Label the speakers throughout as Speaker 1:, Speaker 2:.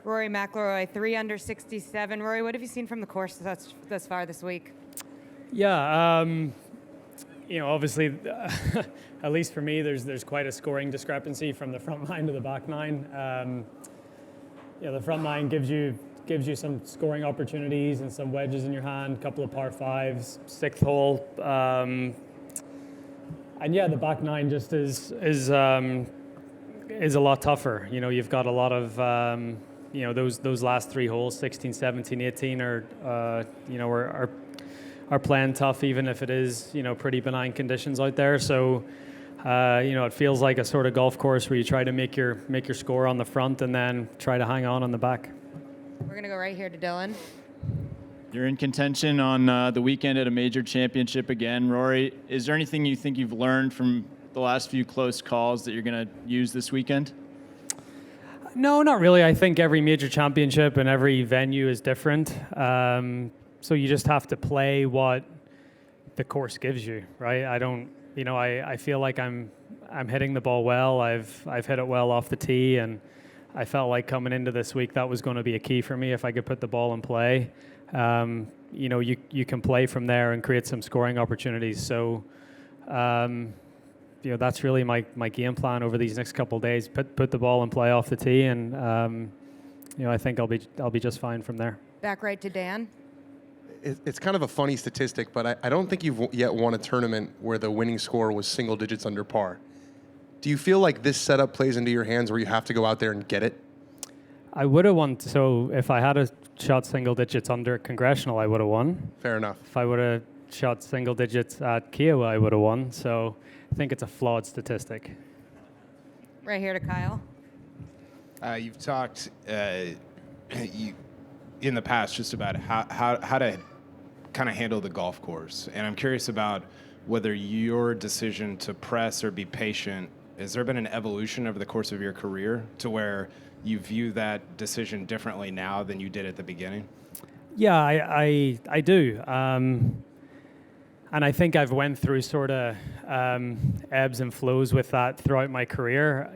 Speaker 1: Rory McIlroy, 3 under 67. Rory, what have you seen from the course thus far this week?
Speaker 2: Yeah, obviously, at least for me, there's quite a scoring discrepancy from the front nine to the back nine. The front nine gives you some scoring opportunities and some wedges in your hand, a couple of par fives, sixth hole, and the back nine just is a lot tougher. You've got a lot of those last three holes, 16, 17, 18 are playing tough, even if it is pretty benign conditions out there. So it feels like a sort of golf course where you try to make your score on the front and then try to hang on the back.
Speaker 1: We're gonna go right here to Dylan.
Speaker 3: You're in contention on the weekend at a major championship again, Rory. Is there anything you think you've learned from the last few close calls that you're going to use this weekend?
Speaker 2: No, not really. I think every major championship and every venue is different. So you just have to play what the course gives you, right? I feel like I'm hitting the ball well. I've hit it well off the tee, and I felt like coming into this week that was going to be a key for me if I could put the ball in play. You can play from there and create some scoring opportunities. So, that's really my game plan over these next couple of days. Put the ball in play off the tee, and I think I'll be just fine from there.
Speaker 1: Back right to Dan.
Speaker 4: It's kind of a funny statistic, but I don't think you've yet won a tournament where the winning score was single digits under par. Do you feel like this setup plays into your hands where you have to go out there and get it?
Speaker 2: I would have won. So if I had a shot single digits under Congressional, I would have won.
Speaker 4: Fair enough.
Speaker 2: If I would have shot single digits at Kiowa, I would have won. So I think it's a flawed statistic.
Speaker 1: Right here to Kyle.
Speaker 5: You've talked in the past just about how to kind of handle the golf course. And I'm curious about whether your decision to press or be patient, has there been an evolution over the course of your career to where you view that decision differently now than you did at the beginning?
Speaker 2: Yeah, I do. And I think I've went through sort of ebbs and flows with that throughout my career.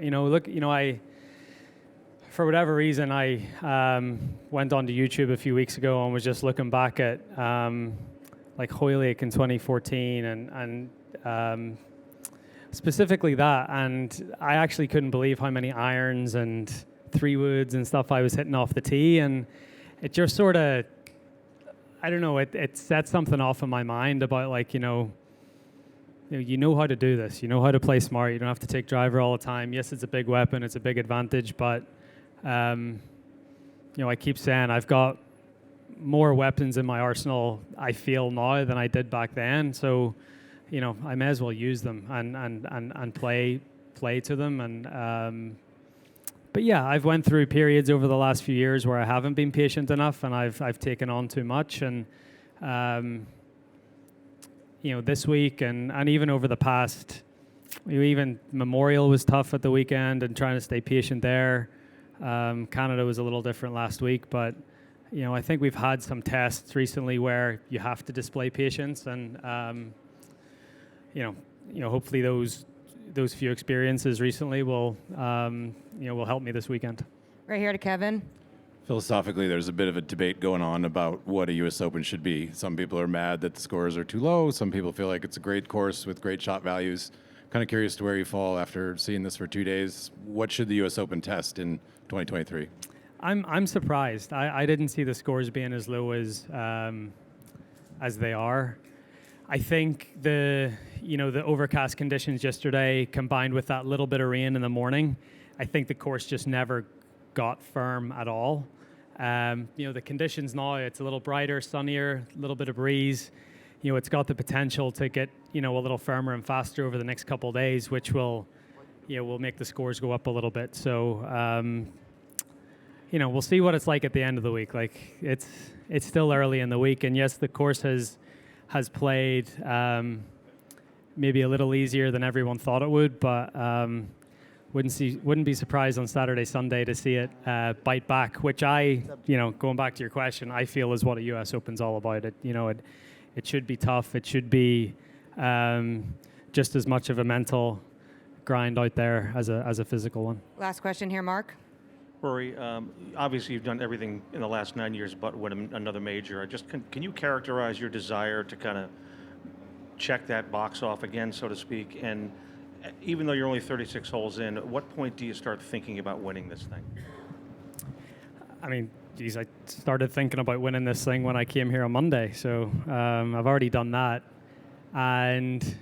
Speaker 2: For whatever reason, I went onto YouTube a few weeks ago and was just looking back at like Hoylake in 2014 and specifically that. And I actually couldn't believe how many irons and 3-woods and stuff I was hitting off the tee. And it just sort of, I don't know, it set something off in my mind about like, you know how to do this. You know how to play smart. You don't have to take driver all the time. Yes, it's a big weapon. It's a big advantage. But, I keep saying I've got more weapons in my arsenal, I feel now, than I did back then. So, I may as well use them and play to them. And but yeah, I've went through periods over the last few years where I haven't been patient enough, and I've taken on too much. And this week and even over the past, even Memorial was tough at the weekend, and trying to stay patient there. Canada was a little different last week, but I think we've had some tests recently where you have to display patience, and hopefully those few experiences recently will help me this weekend.
Speaker 1: Right here to Kevin.
Speaker 6: Philosophically, there's a bit of a debate going on about what a U.S. Open should be. Some people are mad that the scores are too low. Some people feel like it's a great course with great shot values. Kind of curious to where you fall after seeing this for 2 days. What should the U.S. Open test in 2023?
Speaker 2: I'm surprised. I didn't see the scores being as low as they are. I think the overcast conditions yesterday, combined with that little bit of rain in the morning, I think the course just never got firm at all. The conditions now, it's a little brighter, sunnier, a little bit of breeze. It's got the potential to get a little firmer and faster over the next couple of days, which will make the scores go up a little bit. So we'll see what it's like at the end of the week. Like it's still early in the week, and yes, the course has played maybe a little easier than everyone thought it would, but wouldn't be surprised on Saturday, Sunday to see it bite back, which going back to your question, I feel is what a US Open's all about. It should be tough. It should be just as much of a mental grind out there as a physical one.
Speaker 1: Last question here, Mark.
Speaker 7: Rory, obviously you've done everything in the last 9 years but win another major. Can you characterize your desire to kind of check that box off again, so to speak? And even though you're only 36 holes in, at what point do you start thinking about winning this thing?
Speaker 2: I mean, geez, I started thinking about winning this thing when I came here on Monday. So I've already done that. And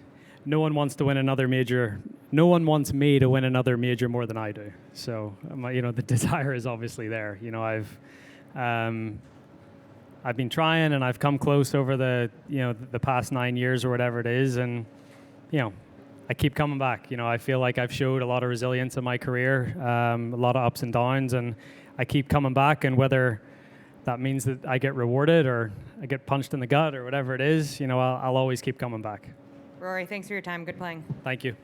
Speaker 2: no one wants to win another major. No one wants me to win another major more than I do. So, the desire is obviously there. I've been trying, and I've come close over the past 9 years or whatever it is, and I keep coming back. I feel like I've showed a lot of resilience in my career, a lot of ups and downs, and I keep coming back. And whether that means that I get rewarded or I get punched in the gut or whatever it is, I'll always keep coming back.
Speaker 1: Rory, thanks for your time. Good playing.
Speaker 2: Thank you.